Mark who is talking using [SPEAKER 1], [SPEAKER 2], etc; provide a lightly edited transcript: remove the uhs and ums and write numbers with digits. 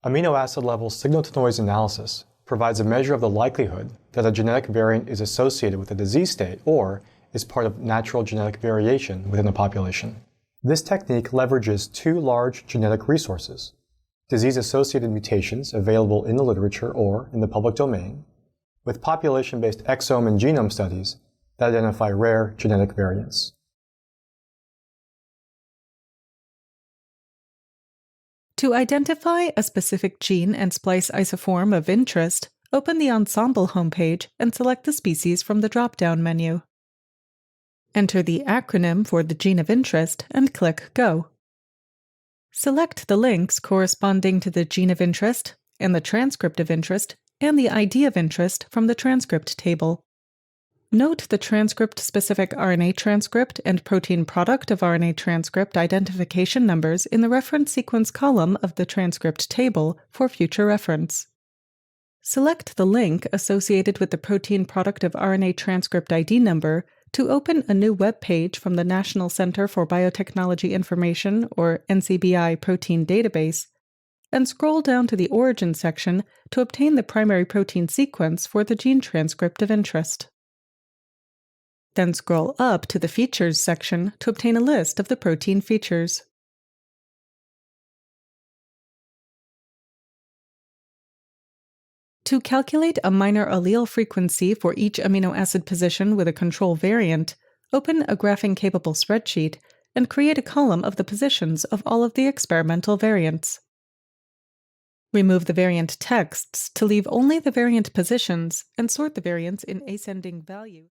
[SPEAKER 1] Amino acid level signal-to-noise analysis provides a measure of the likelihood that a genetic variant is associated with a disease state or is part of natural genetic variation within a population. This technique leverages two large genetic resources: disease-associated mutations available in the literature or in the public domain, with population-based exome and genome studies that identify rare genetic variants.
[SPEAKER 2] To identify a specific gene and splice isoform of interest, open the Ensemble homepage and select the species from the drop-down menu. Enter the acronym for the gene of interest and click Go. Select the links corresponding to the gene of interest and the transcript of interest and the ID of interest from the transcript table. Note the transcript-specific RNA transcript and protein product of RNA transcript identification numbers in the reference sequence column of the transcript table for future reference. Select the link associated with the protein product of RNA transcript ID number to open a new web page from the National Center for Biotechnology Information, or NCBI Protein Database, and scroll down to the Origin section to obtain the primary protein sequence for the gene transcript of interest. Then scroll up to the Features section to obtain a list of the protein features. To calculate a minor allele frequency for each amino acid position with a control variant, open a graphing-capable spreadsheet and create a column of the positions of all of the experimental variants. Remove the variant texts to leave only the variant positions and sort the variants in ascending value.